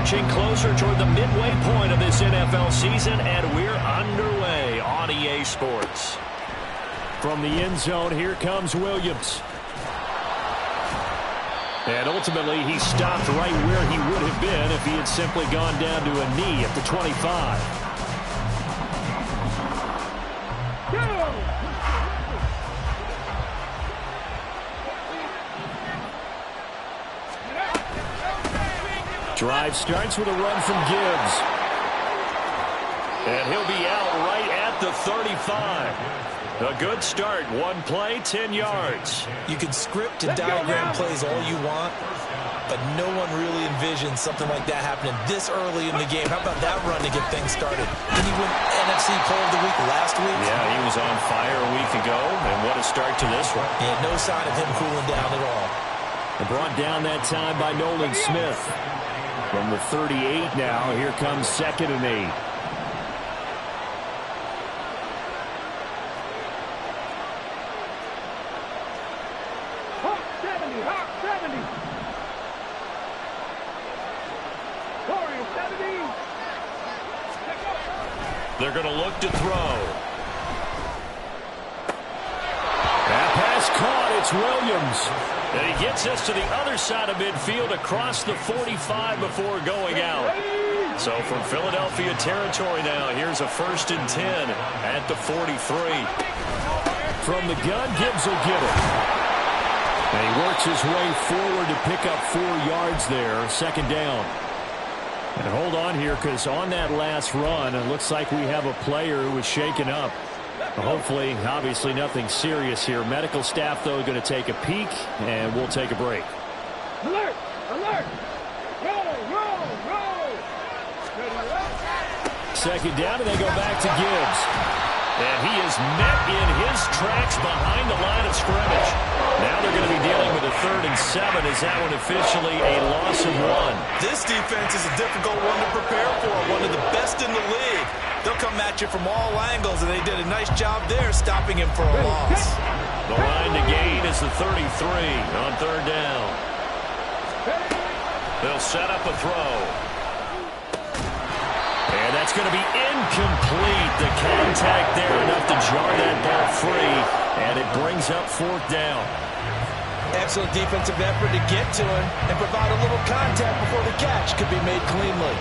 Inching closer toward the midway point of this NFL season, and we're underway on EA Sports. From the end zone, here comes Williams. And ultimately, he stopped right where he would have been if he had simply gone down to a knee at the 25. Drive starts with a run from Gibbs. And he'll be out right at the 35. A good start. One play, 10 yards. You can script and diagram plays all you want, but no one really envisions something like that happening this early in the game. How about that run to get things started? Didn't he win NFC Player of the Week last week? Yeah, he was on fire a week ago, and what a start to this one. Yeah, no sign of him cooling down at all. And brought down that time by Nolan Smith. From the 38 now, here comes 2nd and 8. They're going to look to throw. That pass caught. It's Williams. And he gets us to the other side of midfield across the 45 before going out. So from Philadelphia territory now, here's a 1st and 10 at the 43. From the gun, Gibbs will get it. And he works his way forward to pick up 4 yards there. 2nd down. And hold on here, because on that last run, it looks like we have a player who was shaken up. Hopefully, obviously nothing serious here. Medical staff, though, going to take a peek, and we'll take a break. Alert! Alert! Roll, roll, roll! 2nd down, and they go back to Gibbs. And he is met in his tracks behind the line of scrimmage. Now they're going to be dealing with a 3rd and 7. Is that one officially a loss of 1? This defense is a difficult one to prepare for, one of the best in the league. They'll come at you from all angles, and they did a nice job there stopping him for a loss. The line to gain is the 33 on 3rd down. They'll set up a throw. And that's going to be incomplete. The contact there enough to jar that ball free, and it brings up 4th down. Excellent defensive effort to get to him and provide a little contact before the catch could be made cleanly.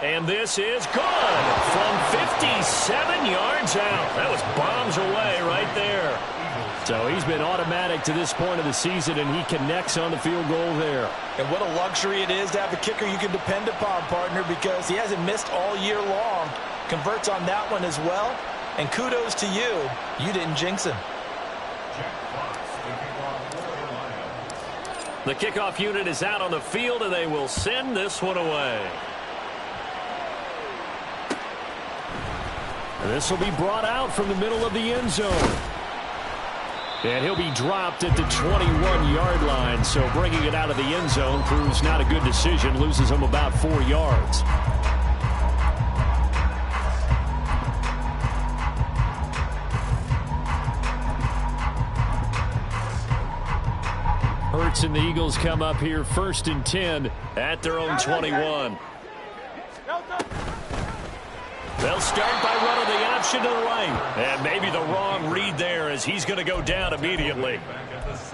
And this is good from 57 yards out. That was bombs away right there. So he's been automatic to this point of the season, and he connects on the field goal there. And what a luxury it is to have a kicker you can depend upon, partner, because he hasn't missed all year long. Converts on that one as well. And kudos to you. You didn't jinx him. The kickoff unit is out on the field, and they will send this one away. And this will be brought out from the middle of the end zone. And he'll be dropped at the 21-yard line. So bringing it out of the end zone proves not a good decision. Loses him about 4 yards. Hurts and the Eagles come up here 1st and 10 at their own 21. They'll start by running the option to the right. And maybe the wrong read there as he's going to go down immediately.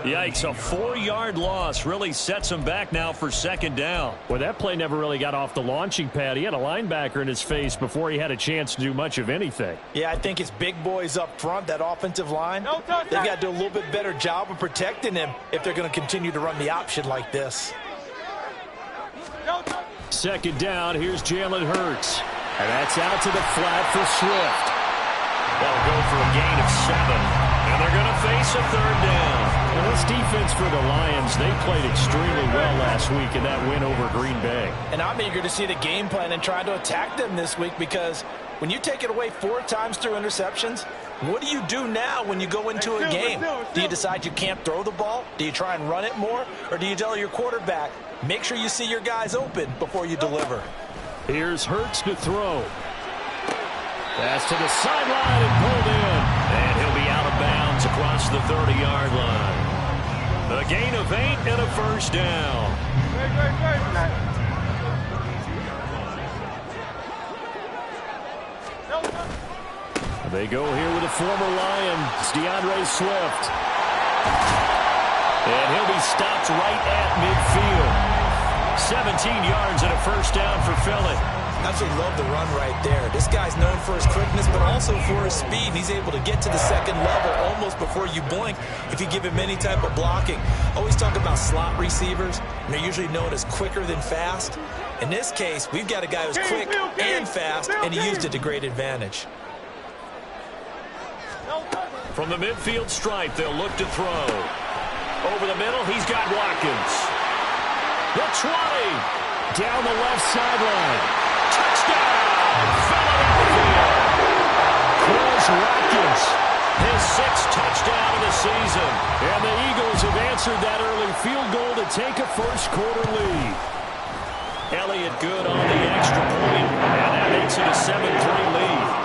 Yikes, a 4-yard loss really sets him back now for 2nd down. Well, that play never really got off the launching pad. He had a linebacker in his face before he had a chance to do much of anything. Yeah, I think it's big boys up front, that offensive line. They've got to do a little bit better job of protecting him if they're going to continue to run the option like this. 2nd down, here's Jalen Hurts. And that's out to the flat for Swift. They'll go for a gain of 7. And they're going to face a 3rd down. Well, this defense for the Lions, they played extremely well last week in that win over Green Bay. And I'm eager to see the game plan and try to attack them this week, because when you take it away 4 times through interceptions, what do you do now when you go into a game? Do you decide you can't throw the ball? Do you try and run it more? Or do you tell your quarterback, make sure you see your guys open before you deliver? Here's Hurts to throw. Pass to the sideline and pulled in. And he'll be out of bounds across the 30-yard line. A gain of 8 and a first down. They go here with a former Lion, DeAndre Swift. And he'll be stopped right at midfield. 17 yards and a first down for Philly. Absolutely love the run right there. This guy's known for his quickness, but also for his speed. And he's able to get to the second level almost before you blink if you give him any type of blocking. Always talk about slot receivers, and they're usually known as quicker than fast. In this case, we've got a guy who's quick and fast, and he used it to great advantage. From the midfield stripe, they'll look to throw. Over the middle, he's got Watkins. The 20. Down the left sideline. Touchdown! Philadelphia! Chris Watkins. His 6th touchdown of the season. And the Eagles have answered that early field goal to take a first-quarter lead. Elliott good on the extra point, and that makes it a 7-3 lead.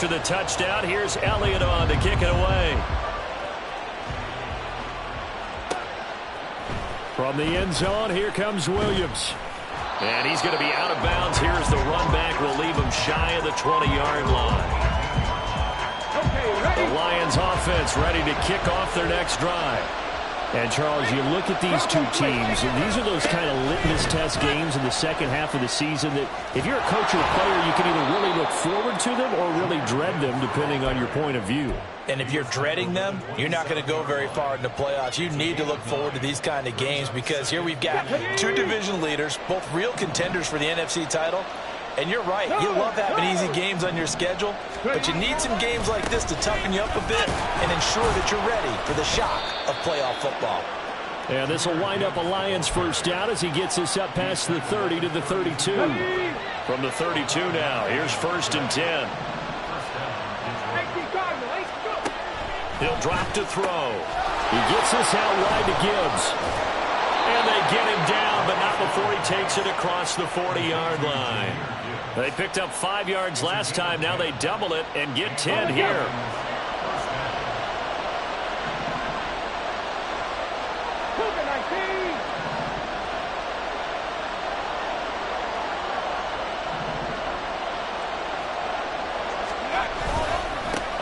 After the touchdown, here's Elliott on to kick it away. From the end zone, here comes Williams. And he's going to be out of bounds. Here's the run back. Will leave him shy of the 20-yard line. The Lions offense ready to kick off their next drive. And, Charles, you look at these two teams, and these are those kind of litmus test games in the second half of the season that if you're a coach or a player, you can either really look forward to them or really dread them, depending on your point of view. And if you're dreading them, you're not going to go very far in the playoffs. You need to look forward to these kind of games because here we've got two division leaders, both real contenders for the NFC title. And you're right, you love having easy games on your schedule, but you need some games like this to toughen you up a bit and ensure that you're ready for the shock of playoff football. And this will wind up a Lions first down as he gets us up past the 30 to the 32. From the 32 now, here's 1st and 10. He'll drop to throw. He gets us out wide to Gibbs. And they get him down, but not before he takes it across the 40-yard line. They picked up 5 yards last time. Now they double it and get 10 here.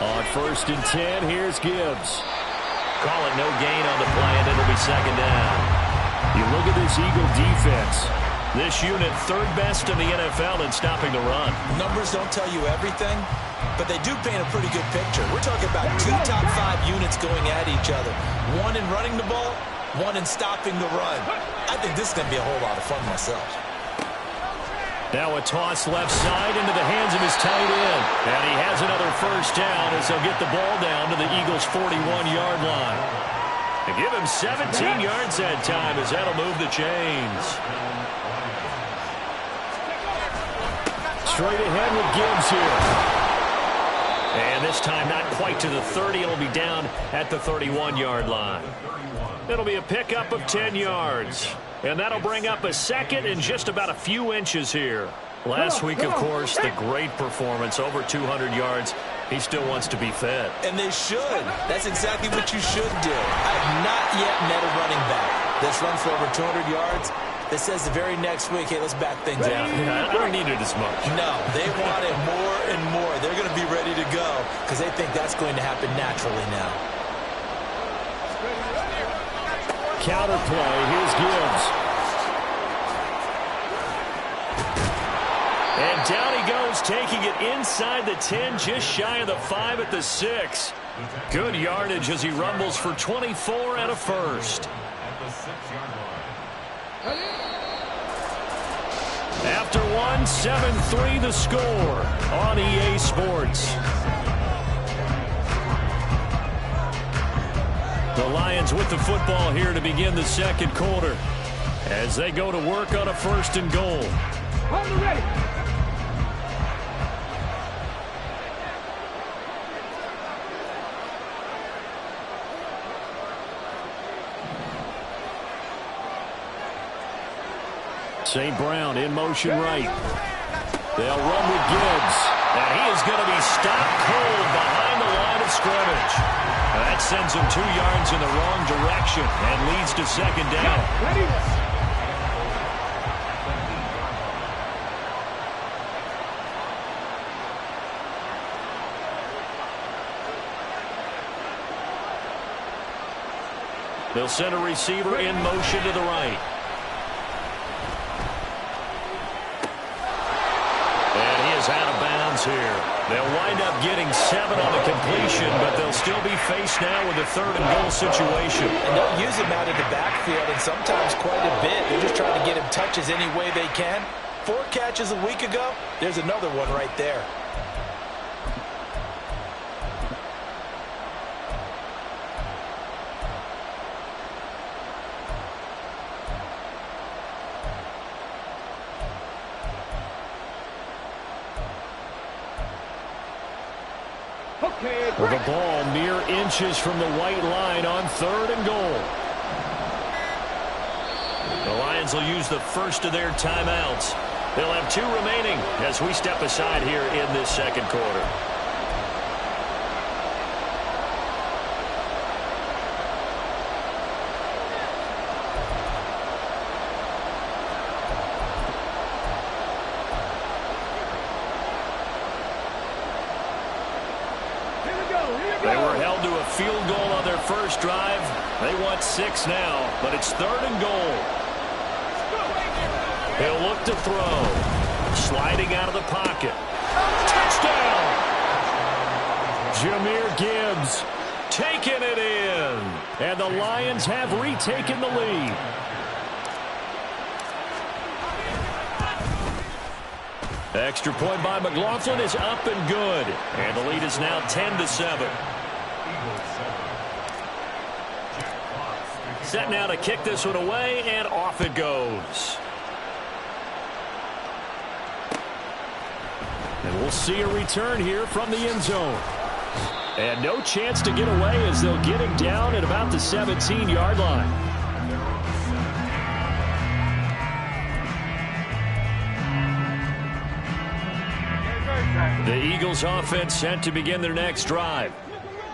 On 1st and 10, here's Gibbs. Call it no gain on the play, and it'll be 2nd down. You look at this Eagle defense. This unit 3rd best in the NFL in stopping the run. Numbers don't tell you everything, but they do paint a pretty good picture. We're talking about 2 top 5 units going at each other. One in running the ball, one in stopping the run. I think this is going to be a whole lot of fun myself. Now a toss left side into the hands of his tight end. And he has another first down as they'll get the ball down to the Eagles' 41-yard line. They give him 17 yards that time as that'll move the chains. Straight ahead with Gibbs here. And this time not quite to the 30. It'll be down at the 31-yard line. It'll be a pickup of 10 yards. And that'll bring up a 2nd and just about a few inches here. Last week, of course, the great performance, over 200 yards. He still wants to be fed. And they should. That's exactly what you should do. I've not yet met a running back that's run for over 200 yards that says the very next week, hey, let's back things out. Yeah, I don't need it as much. No, they want it more and more. They're going to be ready to go because they think that's going to happen naturally now. Counterplay. Here's Gibbs. And down he goes, taking it inside the 10, just shy of the 5 at the 6. Good yardage as he rumbles for 24 and a first. After one, 7-3 the score on EA Sports. The Lions with the football here to begin the 2nd quarter as they go to work on a 1st and goal. On the ready. St. Brown in motion right. They'll run with Gibbs. And he is going to be stopped cold behind the line of scrimmage. That sends him 2 yards in the wrong direction and leads to second down. Ready? They'll send a receiver in motion to the right. And he is out of bounds here. They'll wind up getting 7 on the completion, but they'll still be faced now with a 3rd and goal situation. And they'll use him out of the backfield, and sometimes quite a bit. They're just trying to get him touches any way they can. 4 catches a week ago. There's another one right there. With the ball mere inches from the white line on 3rd and goal. The Lions will use the first of their timeouts. They'll have 2 remaining as we step aside here in this second quarter. They were held to a field goal on their first drive. They want 6 now, but it's 3rd and goal. He'll look to throw. Sliding out of the pocket. Touchdown! Jahmyr Gibbs Taking it in. and the Lions have retaken the lead. Extra point by McLaughlin is up and good. And the lead is now 10-7. Set now to kick this one away, and off it goes. And we'll see a return here from the end zone. And no chance to get away as they'll get him down at about the 17-yard line. The Eagles offense set to begin their next drive.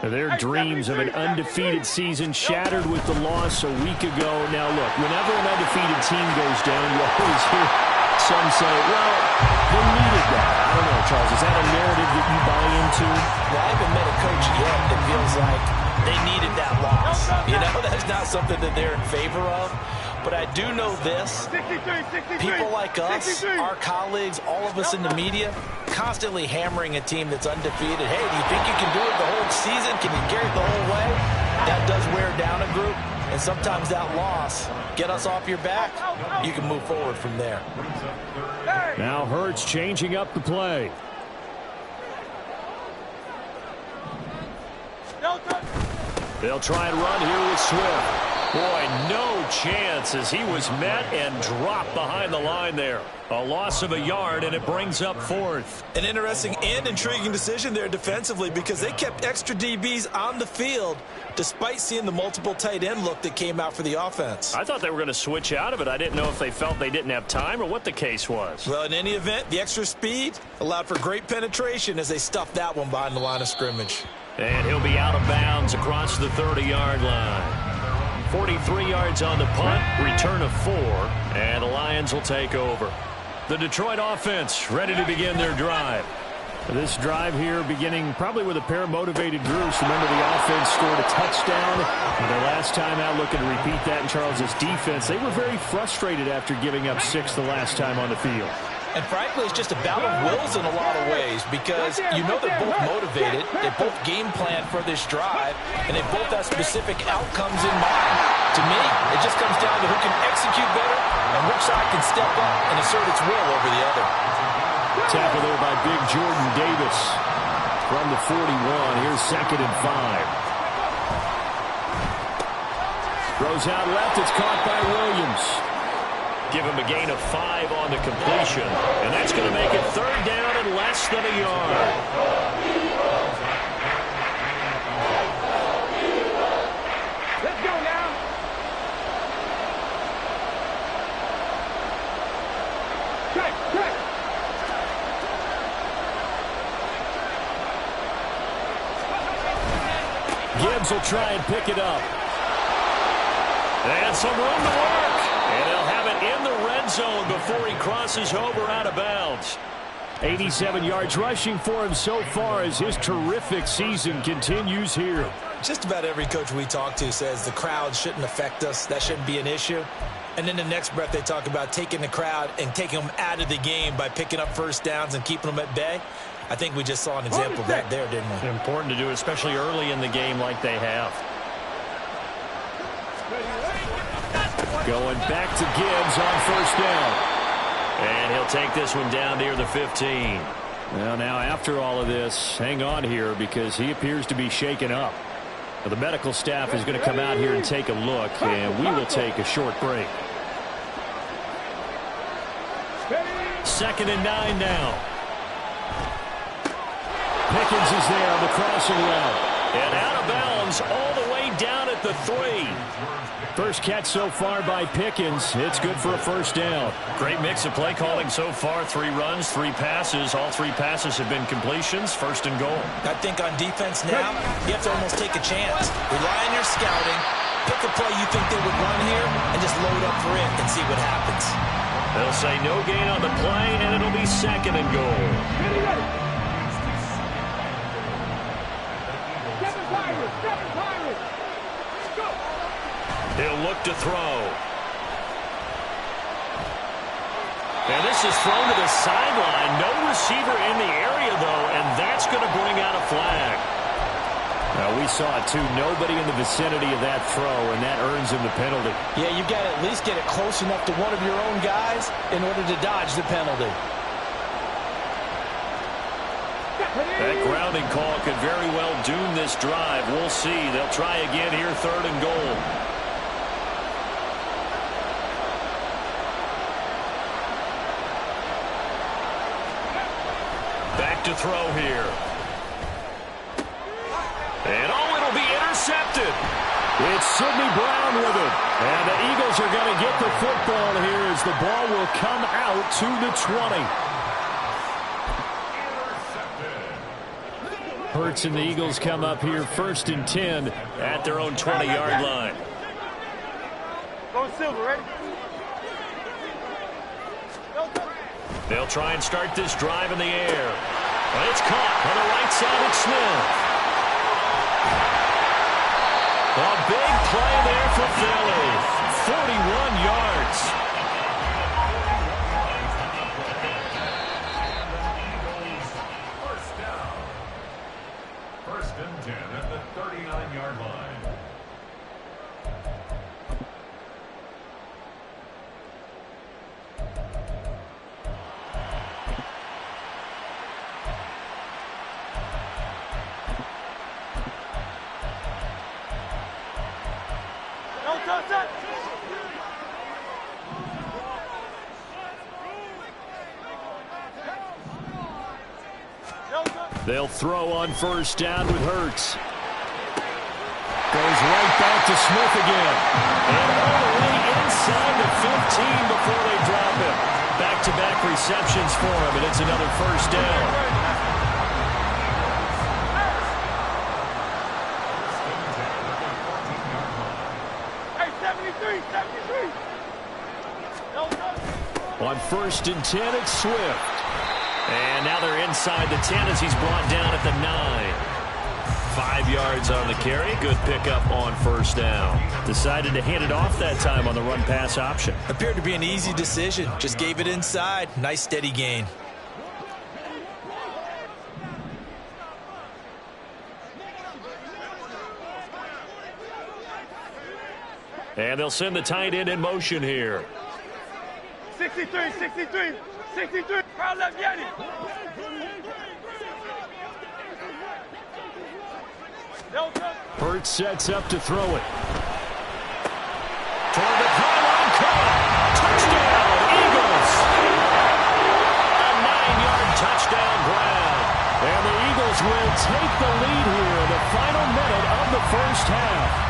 Their dreams of an undefeated season shattered with the loss a week ago. Now, look, whenever an undefeated team goes down, you always hear some say, well, they needed that. I don't know, Charles. Is that a narrative that you buy into? Well, I haven't met a coach yet that feels like they needed that loss. You know, that's not something that they're in favor of. But I do know this. People like us, our colleagues, all of us in the media, constantly hammering a team that's undefeated. Hey, do you think you can do it the whole season? Can you carry it the whole way? That does wear down a group. And sometimes that loss, get us off your back, you can move forward from there. Now Hurts changing up the play. They'll try and run here with Swift. Boy, no chance as he was met and dropped behind the line there. A loss of a yard, and it brings up 4th. An interesting and intriguing decision there defensively because they kept extra DBs on the field despite seeing the multiple tight end look that came out for the offense. I thought they were going to switch out of it. I didn't know if they felt they didn't have time or what the case was. Well, in any event, the extra speed allowed for great penetration as they stuffed that one behind the line of scrimmage. And he'll be out of bounds across the 30-yard line. 43 yards on the punt, return of 4, and the Lions will take over. The Detroit offense ready to begin their drive. This drive here beginning probably with a pair of motivated groups. Remember, the offense scored a touchdown. Their last time out, looking to repeat that in Charles's defense. They were very frustrated after giving up 6 the last time on the field. And frankly, it's just a battle of wills in a lot of ways because you know they're both motivated. They both game plan for this drive, and they both have specific outcomes in mind. To me, it just comes down to who can execute better and which side can step up and assert its will over the other. Tackle there by big Jordan Davis from the 41. Here's 2nd and 5. Throws out left. It's caught by Williams. Give him a gain of 5 on the completion. And that's going to make it 3rd down and less than a yard. Let's go now. Gibbs will try and pick it up. And some room to work. And he'll have it in the red zone before he crosses over out of bounds. 87 yards rushing for him so far as his terrific season continues here. Just about every coach we talk to says the crowd shouldn't affect us. That shouldn't be an issue. And then the next breath they talk about taking the crowd and taking them out of the game by picking up first downs and keeping them at bay. I think we just saw an example of that there, didn't we? It's important to do, especially early in the game like they have. Going back to Gibbs on first down. And he'll take this one down near the 15. Well, now after all of this, hang on here because he appears to be shaken up. Well, the medical staff is going to come out here and take a look, and we will take a short break. 2nd and 9 now. Pickens is there on the crossing route. And out of bounds all the way down at the 3. First catch so far by Pickens. It's good for a first down. Great mix of play calling so far. 3 runs, 3 passes. All 3 passes have been completions. 1st and goal. I think on defense now, you have to almost take a chance. Rely on your scouting. Pick a play you think they would run here and just load up for it and see what happens. They'll say no gain on the play, and it'll be 2nd and goal. He'll look to throw. And this is thrown to the sideline. No receiver in the area, though, and that's going to bring out a flag. Now, we saw it, too. Nobody in the vicinity of that throw, and that earns him the penalty. Yeah, you've got to at least get it close enough to one of your own guys in order to dodge the penalty. That grounding call could very well doom this drive. We'll see. They'll try again here, 3rd and goal. Back to throw here. And it'll be intercepted. It's Sidney Brown with it. And the Eagles are going to get the football here as the ball will come out to the 20. Hurts and the Eagles come up here 1st and 10 at their own 20-yard line. Go Silver, ready? They'll try and start this drive in the air. But it's caught on the right side of Smith. A big play there for Philly. 41 yards. They'll throw on first down with Hurts. Goes right back to Smith again. And all the way inside the 15 before they drop him. Back-to-back receptions for him, and it's another first down. Hey, 73, 73. On 1st and 10, it's Swift. And now they're inside the 10 as he's brought down at the 9. 5 yards on the carry. Good pickup on first down. Decided to hand it off that time on the run-pass option. Appeared to be an easy decision. Just gave it inside. Nice steady gain. And they'll send the tight end in motion here. 63, 63, 63. Crowd left, Yanni. Hurts sets up to throw it. Toward the pylon, caught. Touchdown, Eagles. A 9-yard touchdown grab. And the Eagles will take the lead here in the final minute of the first half.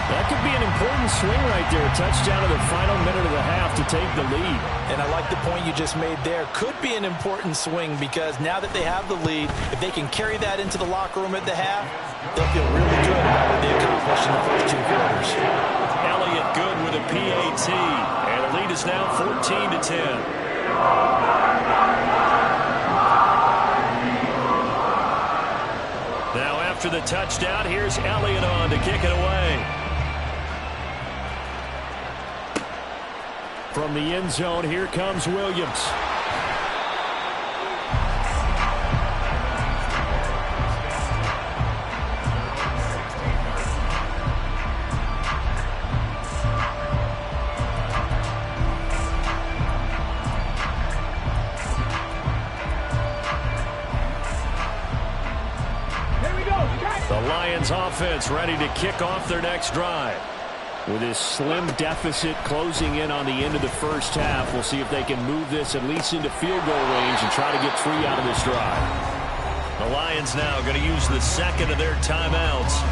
That could be an important swing right there. Touchdown in the final minute of the half to take the lead. And I like the point you just made there. Could be an important swing because now that they have the lead, if they can carry that into the locker room at the half, they'll feel really especially in the first 2 quarters. Elliott good with a PAT, and the lead is now 14-10. Now after the touchdown, here's Elliott on to kick it away. From the end zone, here comes Williams. The Lions offense ready to kick off their next drive. With this slim deficit closing in on the end of the first half, we'll see if they can move this at least into field goal range and try to get 3 out of this drive. The Lions now going to use the second of their timeouts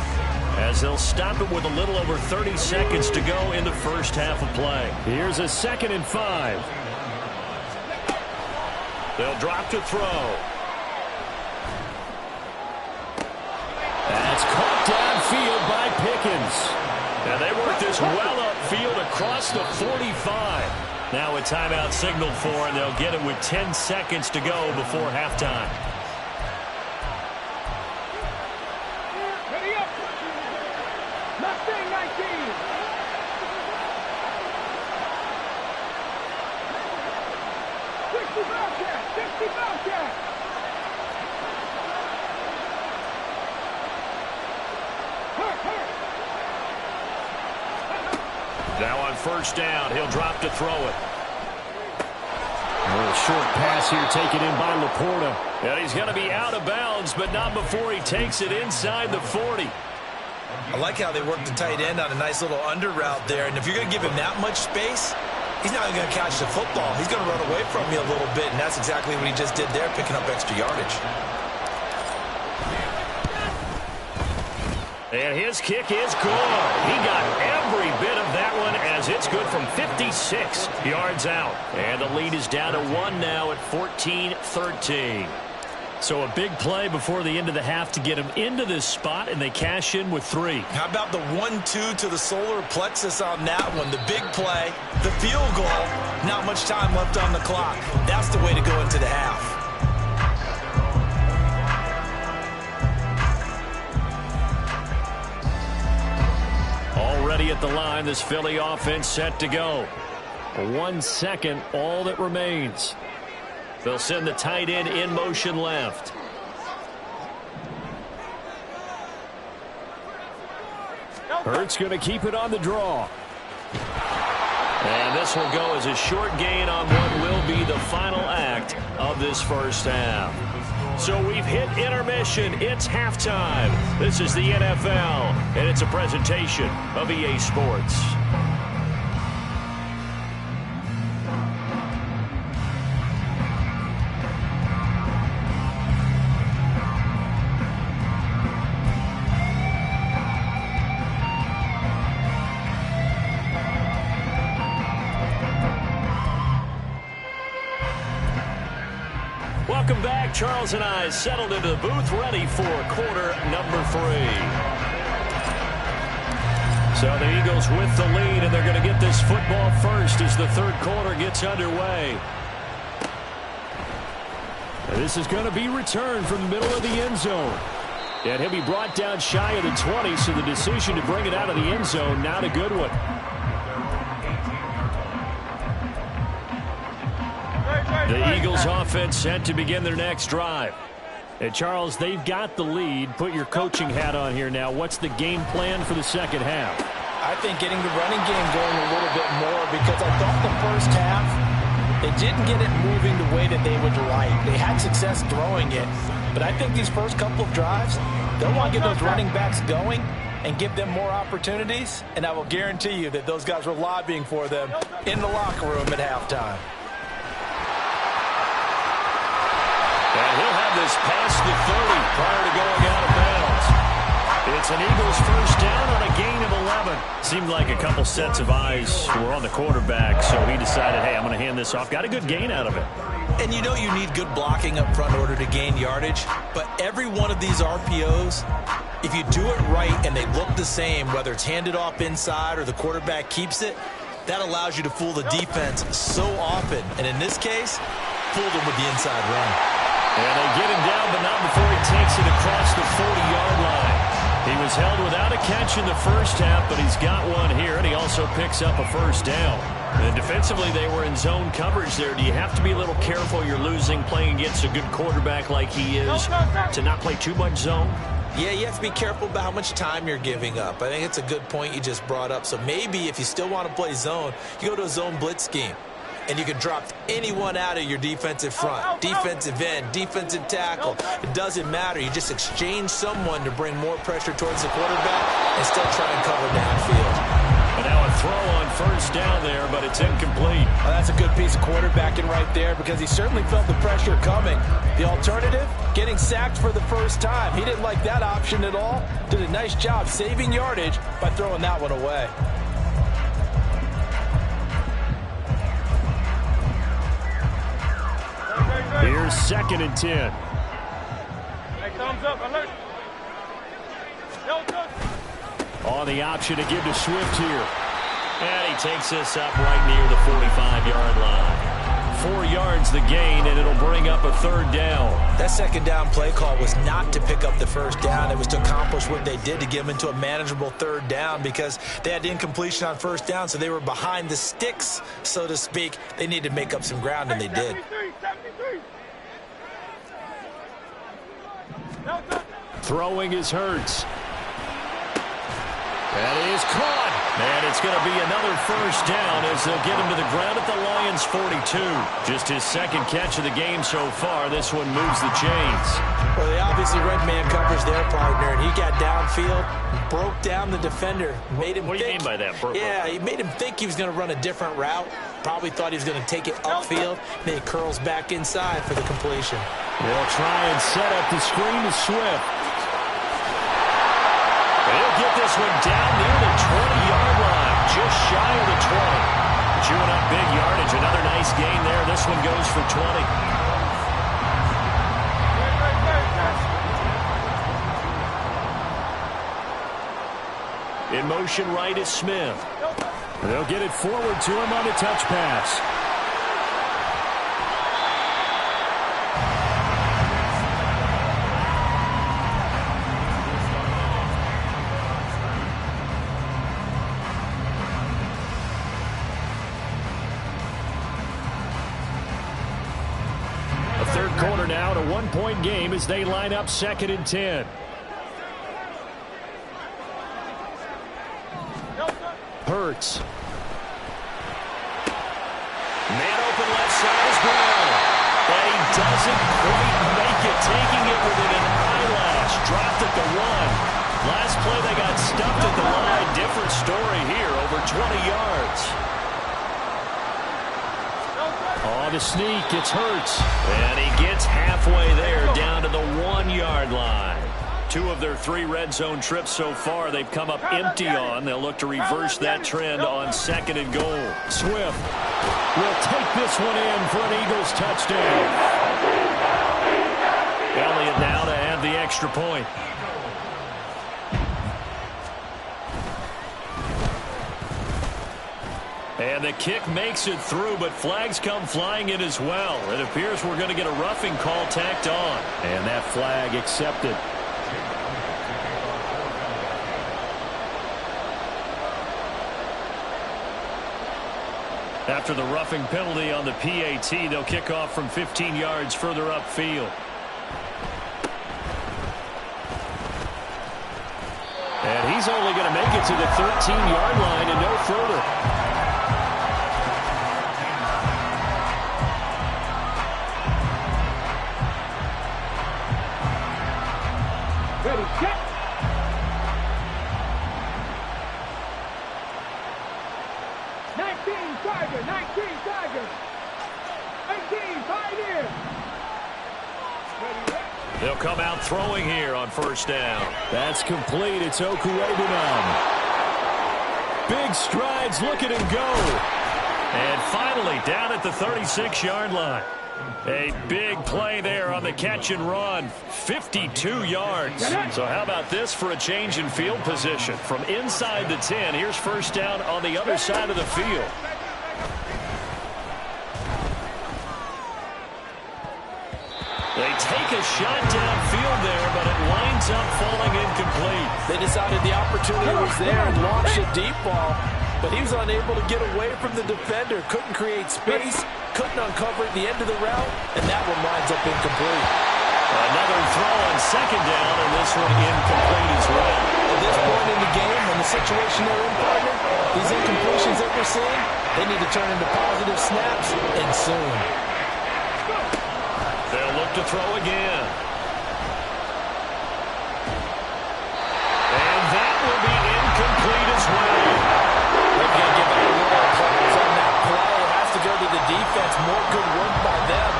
as they'll stop it with a little over 30 seconds to go in the first half of play. Here's a 2nd and 5. They'll drop to throw. That's caught downfield by Pickens. And they work this well upfield across the 45. Now a timeout signaled for, and they'll get it with 10 seconds to go before halftime. Ready up. Mustang 19. Now on first down, he'll drop to throw it. A little short pass here taken in by Laporta. And he's going to be out of bounds, but not before he takes it inside the 40. I like how they work the tight end on a nice little under route there. And if you're going to give him that much space, he's not going to catch the football. He's going to run away from you a little bit, and that's exactly what he just did there, picking up extra yardage. And his kick is good. He got every bit of that one as it's good from 56 yards out. And the lead is down to 1 now at 14-13. So a big play before the end of the half to get him into this spot, and they cash in with 3. How about the 1-2 to the solar plexus on that one? The big play, the field goal, not much time left on the clock. That's the way to go into the half. Already at the line, this Philly offense set to go. 1 second, all that remains. They'll send the tight end in motion left. Hurts going to keep it on the draw. And this will go as a short gain on what will be the final act of this first half. So we've hit intermission. It's halftime. This is the NFL, and it's a presentation of EA Sports. Welcome back. Charles and I settled into the booth, ready for quarter number 3. So the Eagles with the lead, and they're going to get this football first as the third quarter gets underway. And this is going to be returned from the middle of the end zone. And he'll be brought down shy of the 20, so the decision to bring it out of the end zone, not a good one. The Eagles offense set to begin their next drive. And Charles, they've got the lead. Put your coaching hat on here now. What's the game plan for the second half? I think getting the running game going a little bit more, because I thought the first half, they didn't get it moving the way that they would like. They had success throwing it, but I think these first couple of drives, they'll want to get those running backs going and give them more opportunities, and I will guarantee you that those guys were lobbying for them in the locker room at halftime. And he'll have this past the 30 prior to going out of bounds. It's an Eagles first down on a gain of 11. Seemed like a couple sets of eyes were on the quarterback, so he decided, hey, I'm going to hand this off. Got a good gain out of it. And you know you need good blocking up front in order to gain yardage, but every one of these RPOs If you do it right and they look the same, whether it's handed off inside or the quarterback keeps it, that allows you to fool the defense so often. And in this case, fooled them with the inside run. And they get him down, but not before he takes it across the 40-yard line. He was held without a catch in the first half, but he's got one here, and he also picks up a first down. And defensively, they were in zone coverage there. Do you have to be a little careful you're losing playing against a good quarterback like he is to not play too much zone? Yeah, you have to be careful about how much time you're giving up. I think it's a good point you just brought up. So maybe if you still want to play zone, you go to a zone blitz scheme. And you can drop anyone out of your defensive front, defensive end, defensive tackle. It doesn't matter. You just exchange someone to bring more pressure towards the quarterback and still try and cover downfield. And now a throw on first down there, but it's incomplete. Well, that's a good piece of quarterbacking right there because he certainly felt the pressure coming. The alternative, getting sacked for the first time. He didn't like that option at all. Did a nice job saving yardage by throwing that one away. Here's 2nd and 10. Hey, thumbs up, alert. On the option to give to Swift here. And he takes this up right near the 45-yard line. 4 yards the gain, and it'll bring up a 3rd down. That 2nd down play call was not to pick up the 1st down. It was to accomplish what they did to get them into a manageable 3rd down because they had incompletion on 1st down, so they were behind the sticks, so to speak. They needed to make up some ground, and they did. 73. Throwing is Hurts. That is caught. And it's going to be another first down as they'll get him to the ground at the Lions' 42. Just his 2nd catch of the game so far. This one moves the chains. Well, they obviously read man coverage their partner, and he got downfield, broke down the defender, made him What do you mean by that? Yeah, he made him think he was going to run a different route. Probably thought he was going to take it upfield. Then he curls back inside for the completion. They'll try and set up the screen to Swift. He'll get this one down near the 20-yard line, just shy of the 20. Chewing up big yardage. Another nice gain there. This one goes for 20. In motion right is Smith. They'll get it forward to him on a touch pass. A 3rd quarter now, a 1-point game as they line up 2nd and 10. Hurts. Man open left side is Brown. And he doesn't quite make it, taking it within an eyelash. Dropped at the 1. Last play they got stuffed at the line. Different story here, over 20 yards. On the sneak, it's Hurts. And he gets halfway there, down to the 1-yard line. 2 of their 3 red zone trips so far they've come up empty on. They'll look to reverse that trend on 2nd and goal. Swift will take this one in for an Eagles touchdown. Elliott now to add the extra point. And the kick makes it through, but flags come flying in as well. It appears we're going to get a roughing call tacked on. And that flag accepted. After the roughing penalty on the PAT, they'll kick off from 15 yards further upfield. And he's only going to make it to the 13-yard line and no further. Ready, check. Tiger, 19 Tiger. 18 Pioneer. They'll come out throwing here on first down. That's complete. It's Okurebunom. Big strides. Look at him go. And finally down at the 36-yard line. A big play there on the catch and run. 52 yards. So how about this for a change in field position? From inside the 10, here's first down on the other side of the field. They take a shot downfield there, but it winds up falling incomplete. They decided the opportunity was there and launched a deep ball, but he was unable to get away from the defender. Couldn't create space, couldn't uncover at the end of the route, and that one winds up incomplete. Another throw on second down, and this one incomplete as well. At this point in the game, when the situation they're in, partner, these incompletions that we're seeing, they need to turn into positive snaps, and soon. They'll look to throw again. And that will be incomplete as well. They're going to give it a lot of players on that play. It has to go to the defense. More good work by them.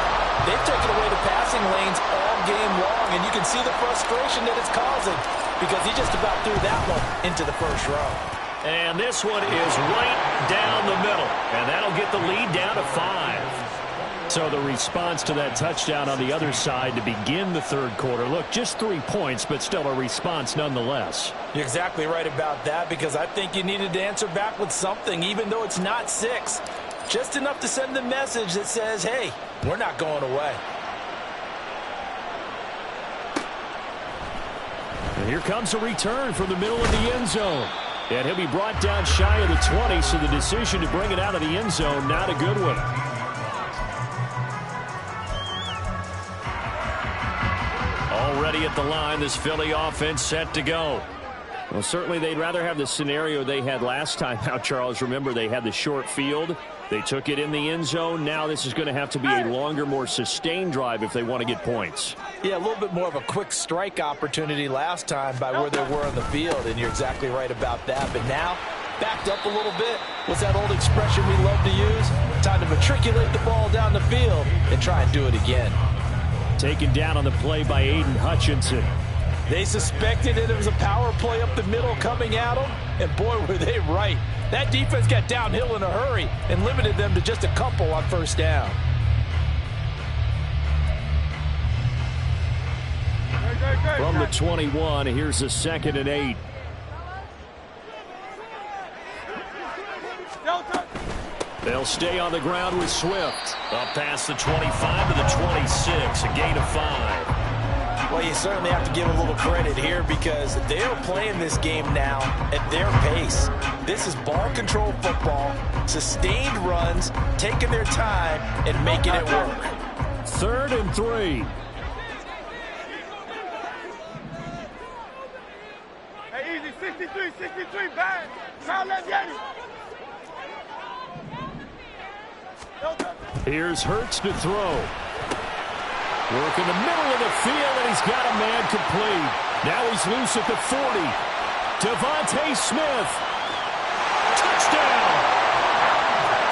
They've taken away the passing lanes all game long, and you can see the frustration that it's causing because he just about threw that one into the first row. And this one is right down the middle, and that'll get the lead down to 5. So the response to that touchdown on the other side to begin the third quarter. Look, just 3 points, but still a response nonetheless. You're exactly right about that because I think you needed to answer back with something, even though it's not 6. Just enough to send the message that says, hey, we're not going away. And here comes a return from the middle of the end zone. And he'll be brought down shy of the 20, so the decision to bring it out of the end zone, not a good one. Already at the line, this Philly offense set to go. Well, certainly they'd rather have the scenario they had last time. Now, Charles, remember they had the short field. They took it in the end zone. Now this is going to have to be a longer, more sustained drive if they want to get points. Yeah, a little bit more of a quick strike opportunity last time by where they were on the field, and you're exactly right about that. But now, backed up a little bit. What's that old expression we love to use? Time to matriculate the ball down the field and try and do it again. Taken down on the play by Aiden Hutchinson. They suspected it was a power play up the middle coming at them, and boy, were they right. That defense got downhill in a hurry and limited them to just a couple on first down. From the 21, here's a 2nd and 8. They'll stay on the ground with Swift. Up past the 25 to the 26, a gain of 5. Well, you certainly have to give a little credit here because they are playing this game now at their pace. This is ball control football, sustained runs, taking their time and making it work. 3rd and 3. Hey, easy, 63, bang. Foul left, Yeti. Here's Hurts to throw. Work in the middle of the field, and he's got a man complete. Now he's loose at the 40. Devontae Smith. Touchdown!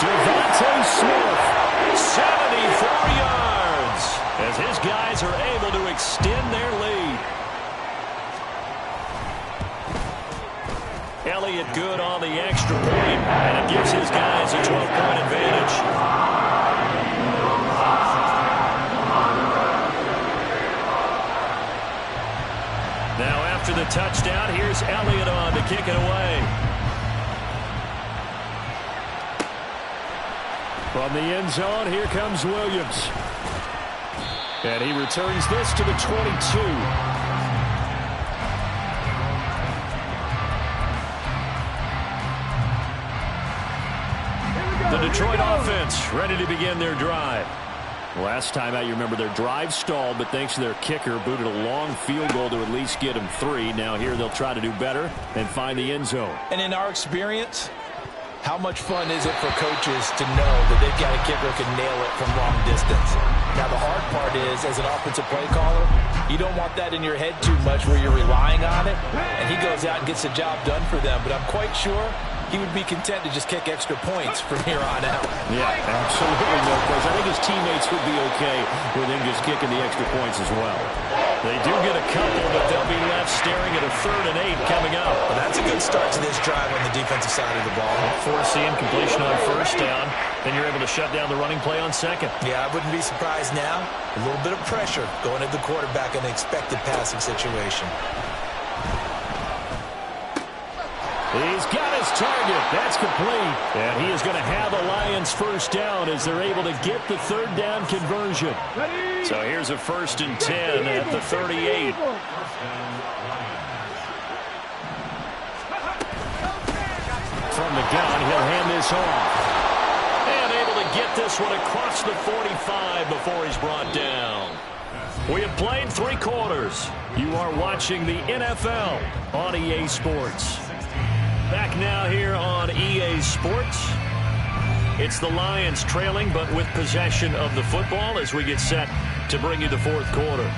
Devontae Smith. 74 yards as his guys are able to extend their lead. Elliott good on the extra point, and it gives his guys a 12-point advantage. Now after the touchdown, here's Elliott on to kick it away. From the end zone, here comes Williams. And he returns this to the 22. The Detroit offense ready to begin their drive. Last time out, you remember their drive stalled, but thanks to their kicker, booted a long field goal to at least get them 3. Now here they'll try to do better and find the end zone. And in our experience, how much fun is it for coaches to know that they've got a kicker who can nail it from long distance? Now the hard part is, as an offensive play caller, you don't want that in your head too much where you're relying on it, and he goes out and gets the job done for them. But I'm quite sure he would be content to just kick extra points from here on out. Yeah, absolutely no question. I think his teammates would be okay with him just kicking the extra points as well. They do get a couple, but they'll be left staring at a 3rd and 8 coming up. Well, that's a good start to this drive on the defensive side of the ball. Force the incompletion on first down. Then you're able to shut down the running play on second. Yeah, I wouldn't be surprised now. A little bit of pressure going at the quarterback in an expected passing situation. He's got his target. That's complete. And he is going to have a Lions first down as they're able to get the third down conversion. So here's a 1st and 10 at the 38. From the gun, he'll hand this off. And able to get this one across the 45 before he's brought down. We have played 3 quarters. You are watching the NFL on EA Sports. Back now here on EA Sports. It's the Lions trailing, but with possession of the football as we get set to bring you the 4th quarter.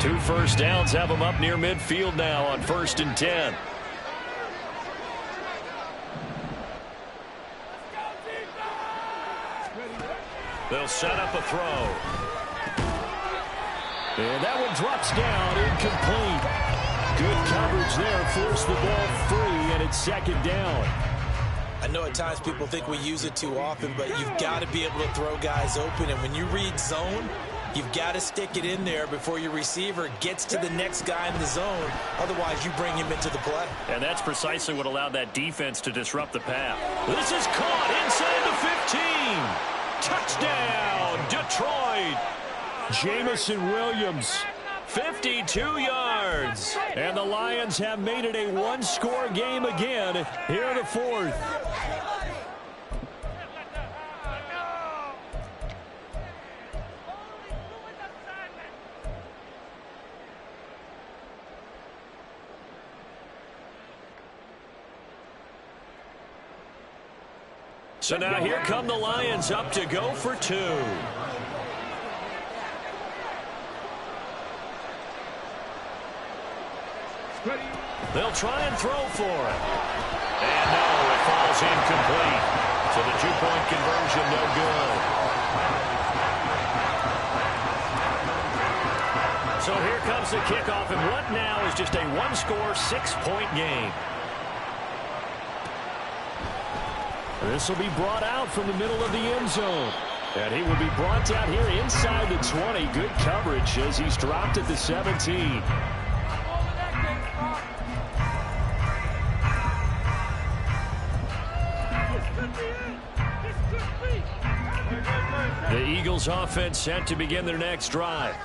2 first downs have them up near midfield now on 1st and 10. They'll set up a throw. And that one drops down, incomplete. Good coverage there, forced the ball free, and it's 2nd down. I know at times people think we use it too often, but you've got to be able to throw guys open. And when you read zone, you've got to stick it in there before your receiver gets to the next guy in the zone. Otherwise, you bring him into the play. And that's precisely what allowed that defense to disrupt the path. This is caught inside the 15. Touchdown, Detroit. Jamison Williams. 52 yards. And the Lions have made it a one-score game again here in the 4th. So now here come the Lions up to go for 2. They'll try and throw for it. And no, it falls incomplete. So the 2-point conversion no good. So here comes the kickoff, and what now is just a one-score, 6-point game. This will be brought out from the middle of the end zone. And he will be brought down here inside the 20. Good coverage as he's dropped at the 17. The Eagles offense set to begin their next drive.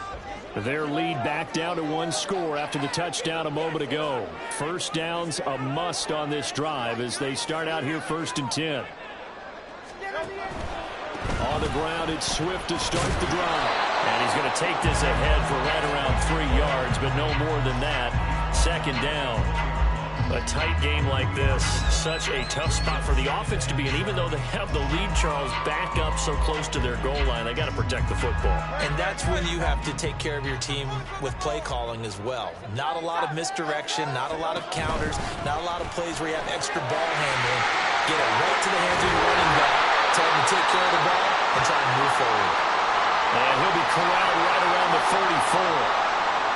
Their lead back down to 1 score after the touchdown a moment ago. First down's a must on this drive as they start out here 1st and 10. On the ground, it's Swift to start the drive. And he's going to take this ahead for right around 3 yards, but no more than that. 2nd down. A tight game like this, such a tough spot for the offense to be in. Even though they have the lead, Charles, back up so close to their goal line, they got to protect the football. And that's when you have to take care of your team with play calling as well. Not a lot of misdirection, not a lot of counters, not a lot of plays where you have extra ball handling. Get it right to the hands of your running back. Tell him to take care of the ball and try and move forward. And he'll be corralled right around the 34.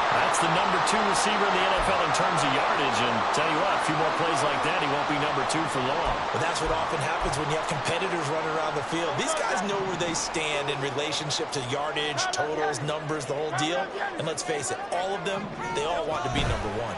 That's the number 2 receiver in the NFL in terms of yardage. And tell you what, a few more plays like that, he won't be number 2 for long. But that's what often happens when you have competitors running around the field. These guys know where they stand in relationship to yardage, totals, numbers, the whole deal. And let's face it, all of them, they all want to be number 1.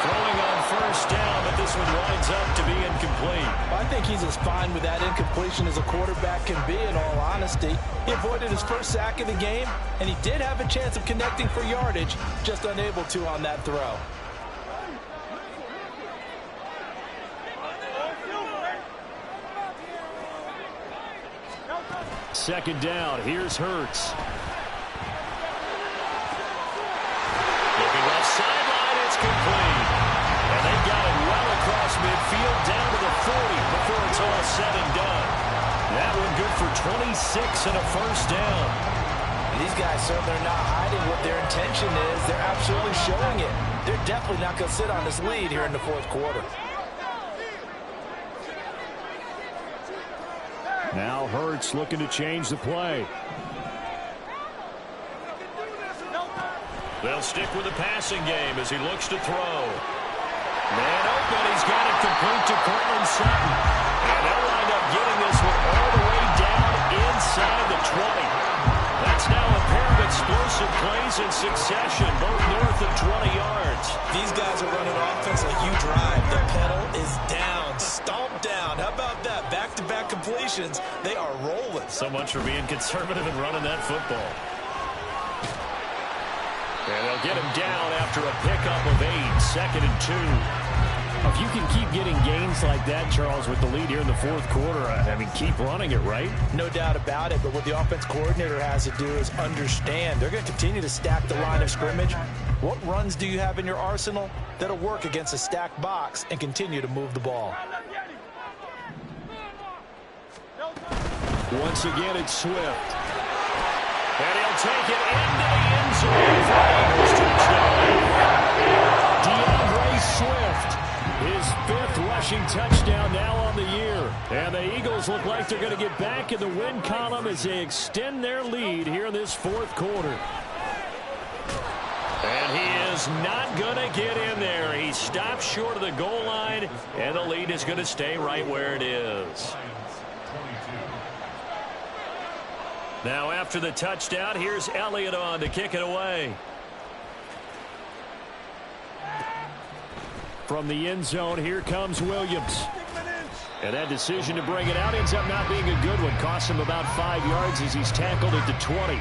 Throwing on first down, but this one winds up to be incomplete. I think he's as fine with that incompletion as a quarterback can be, in all honesty. He avoided his first sack of the game, and he did have a chance of connecting for yardage, just unable to on that throw. Second down, here's Hurts. Looking left sideline, it's complete. And they got it well across midfield, down to the 40 before it's all said and done. That one good for 26 and a first down. And these guys certainly are not hiding what their intention is. They're absolutely showing it. They're definitely not going to sit on this lead here in the 4th quarter. Now Hurts looking to change the play. They'll stick with the passing game as he looks to throw. Man open, he's got it complete to Cortland Sutton. And they'll wind up getting this one all the way down inside the 20. That's now a pair of explosive plays in succession, both north of 20 yards. These guys are running offense like you drive. The pedal is down, stomped down. How about that? Back-to-back completions. They are rolling. So much for being conservative and running that football. And they'll get him down after a pickup of 8, 2nd and 2. If you can keep getting gains like that, Charles, with the lead here in the fourth quarter, I mean, keep running it, right? No doubt about it, but what the offense coordinator has to do is understand. They're going to continue to stack the line of scrimmage. What runs do you have in your arsenal that'll work against a stacked box and continue to move the ball? Once again, it's Swift. And he'll take it into the end zone for Eagles touchdown. DeAndre Swift, his 5th rushing touchdown now on the year. And the Eagles look like they're going to get back in the win column as they extend their lead here in this fourth quarter. And he is not going to get in there. He stops short of the goal line, and the lead is going to stay right where it is. Now after the touchdown, here's Elliott on to kick it away. From the end zone, here comes Williams. And that decision to bring it out ends up not being a good one. Costs him about 5 yards as he's tackled at the 20.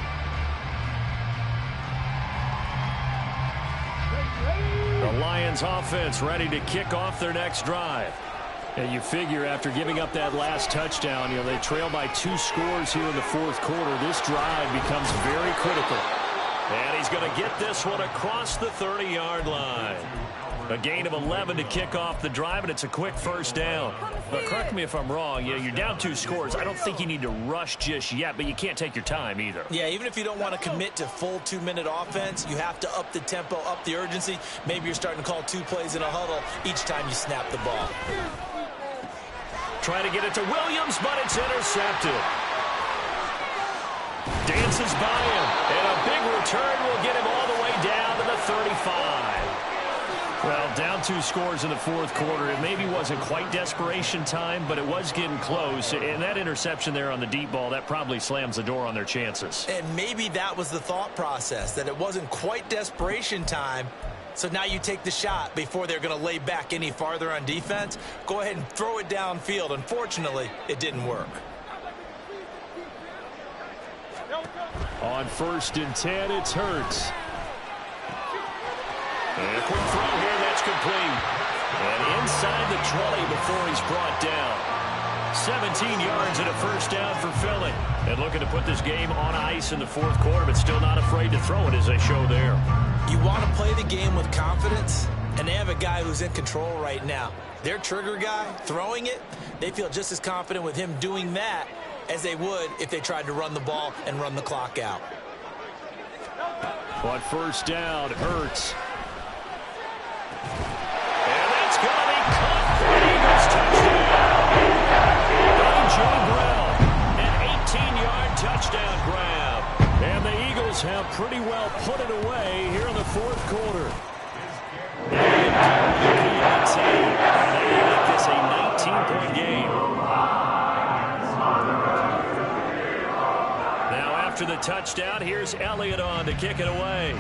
The Lions offense ready to kick off their next drive. And you figure after giving up that last touchdown, you know, they trail by 2 scores here in the fourth quarter. This drive becomes very critical. And he's going to get this one across the 30-yard line. A gain of 11 to kick off the drive, and it's a quick first down. But correct me if I'm wrong. You're down 2 scores. I don't think you need to rush just yet, but you can't take your time either. Yeah, even if you don't want to commit to full 2-minute offense, you have to up the tempo, up the urgency. Maybe you're starting to call 2 plays in a huddle each time you snap the ball. Trying to get it to Williams, but it's intercepted. Dances by him, and a big return will get him all the way down to the 35. Well, down 2 scores in the fourth quarter. It maybe wasn't quite desperation time, but it was getting close. And that interception there on the deep ball, that probably slams the door on their chances. And maybe that was the thought process, that it wasn't quite desperation time. So now you take the shot before they're going to lay back any farther on defense. Go ahead and throw it downfield. Unfortunately, it didn't work. On 1st and 10, it's Hurts. And a quick throw here, that's complete. And inside the 20 before he's brought down. 17 yards and a first down for Philly. And looking to put this game on ice in the fourth quarter, but still not afraid to throw it as they show there. You want to play the game with confidence, and they have a guy who's in control right now. Their trigger guy, throwing it, they feel just as confident with him doing that as they would if they tried to run the ball and run the clock out. On 1st down, Hurts. And that's going to be caught for an Eagles touchdown. A.J. Brown, an 18-yard touchdown grab. And the Eagles have pretty well put it away here in the fourth quarter. They make this a 19-point game. Now after the touchdown, here's Elliott on to kick it away.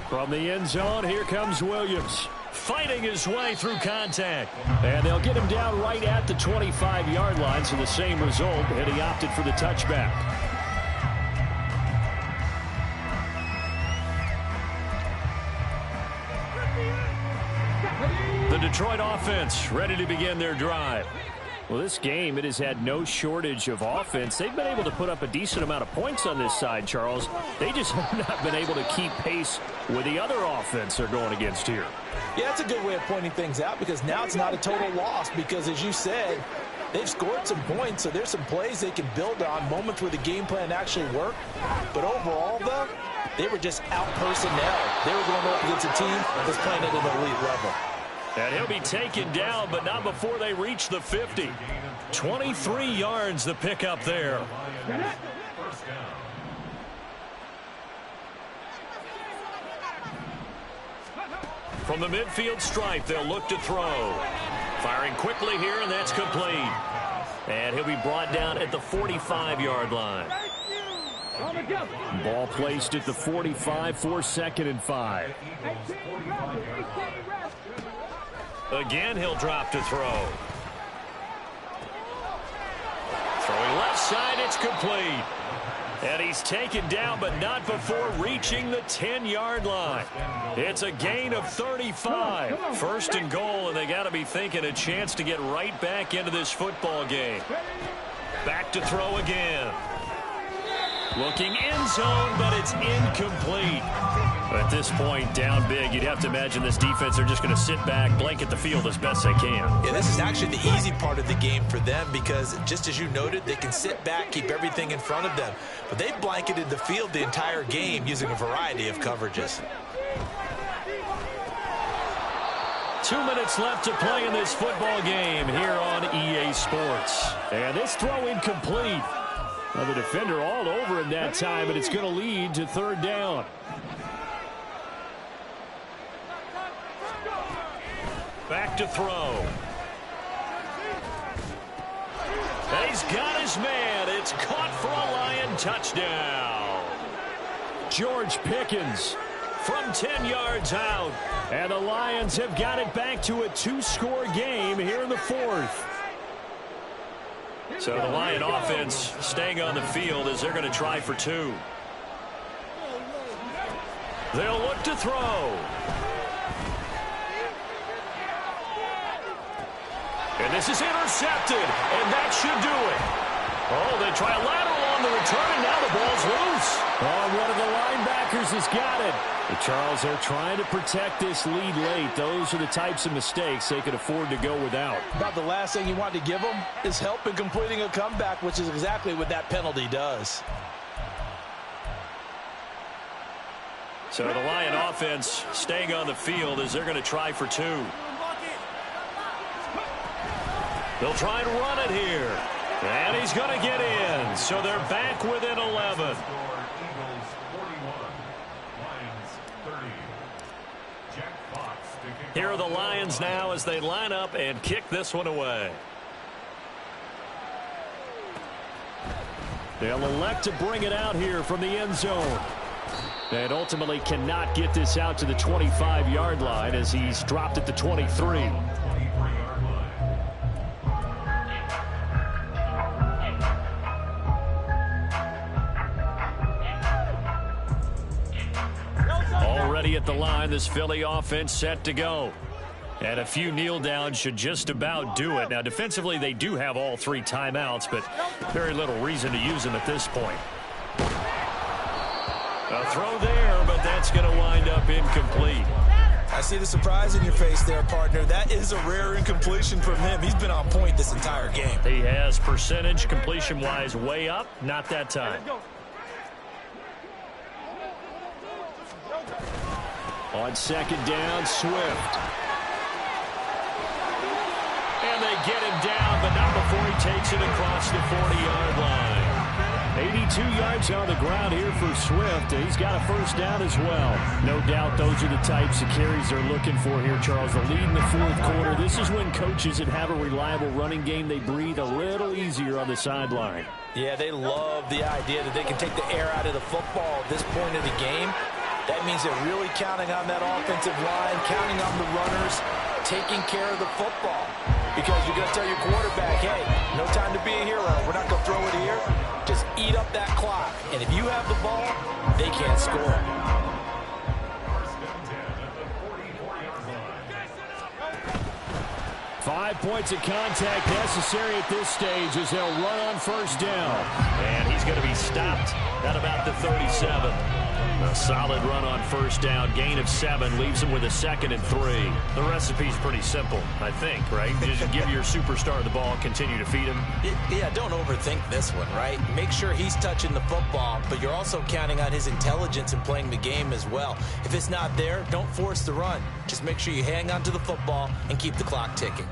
From the end zone, here comes Williams. Fighting his way through contact. And they'll get him down right at the 25-yard line, so the same result, and he opted for the touchback. The Detroit offense ready to begin their drive. Well, this game, it has had no shortage of offense. They've been able to put up a decent amount of points on this side, Charles. They just have not been able to keep pace with the other offense they're going against here. Yeah, that's a good way of pointing things out, because now it's not a total loss, because as you said, they've scored some points, so there's some plays they can build on, moments where the game plan actually worked. But overall, though, they were just out-personnel. They were going up against a team that's playing at an elite level. And he'll be taken down, but not before they reach the 50. 23 yards the pickup there. From the midfield stripe, they'll look to throw. Firing quickly here, and that's complete. And he'll be brought down at the 45-yard line. Ball placed at the 45 for 2nd and 5. Again, he'll drop to throw. Throwing left side, it's complete. And he's taken down, but not before reaching the 10-yard line. It's a gain of 35. 1st and goal, and they got to be thinking a chance to get right back into this football game. Back to throw again. Looking end zone, but it's incomplete. At this point, down big, you'd have to imagine this defense are just going to sit back, blanket the field as best they can. Yeah, this is actually the easy part of the game for them because, just as you noted, they can sit back, keep everything in front of them. But they've blanketed the field the entire game using a variety of coverages. 2 minutes left to play in this football game here on EA Sports. And this throw incomplete. Now the defender all over him that time, but it's going to lead to 3rd down. Back to throw. And he's got his man. It's caught for a Lion touchdown. George Pickens from 10 yards out. And the Lions have got it back to a 2-score game here in the 4th. So the Lion offense staying on the field as they're going to try for 2. They'll look to throw. And this is intercepted, and that should do it. Oh, they try a lateral on the return, and now the ball's loose. Oh, one of the linebackers has got it. But Charles, they're trying to protect this lead late. Those are the types of mistakes they could afford to go without. About the last thing you want to give them is help in completing a comeback, which is exactly what that penalty does. So the Lion offense staying on the field as they're going to try for 2. They'll try and run it here. And he's going to get in. So they're back within 11. Here are the Lions now as they line up and kick this one away. They'll elect to bring it out here from the end zone. And ultimately cannot get this out to the 25-yard line as he's dropped at the 23. Already at the line, this Philly offense set to go. And a few kneel downs should just about do it. Now, defensively, they do have all 3 timeouts, but very little reason to use them at this point. A throw there, but that's going to wind up incomplete. I see the surprise in your face there, partner. That is a rare incompletion from him. He's been on point this entire game. He has percentage completion-wise way up, not that time. On 2nd down, Swift. And they get him down, but not before he takes it across the 40-yard line. 82 yards on the ground here for Swift. He's got a 1st down as well. No doubt those are the types of carries they're looking for here, Charles. The lead in the 4th quarter. This is when coaches that have a reliable running game, they breathe a little easier on the sideline. Yeah, they love the idea that they can take the air out of the football at this point of the game. That means they're really counting on that offensive line, counting on the runners, taking care of the football. Because you're going to tell your quarterback, hey, no time to be a hero. We're not going to throw it here. Just eat up that clock. And if you have the ball, they can't score. Five points of contact necessary at this stage as they'll run on 1st down. And he's going to be stopped at about the 37. A solid run on 1st down. Gain of 7 leaves him with a 2nd and 3. The recipe's pretty simple, I think, right? You just give your superstar the ball, continue to feed him. Yeah, don't overthink this one, right? Make sure he's touching the football, but you're also counting on his intelligence in playing the game as well. If it's not there, don't force the run. Just make sure you hang on to the football and keep the clock ticking.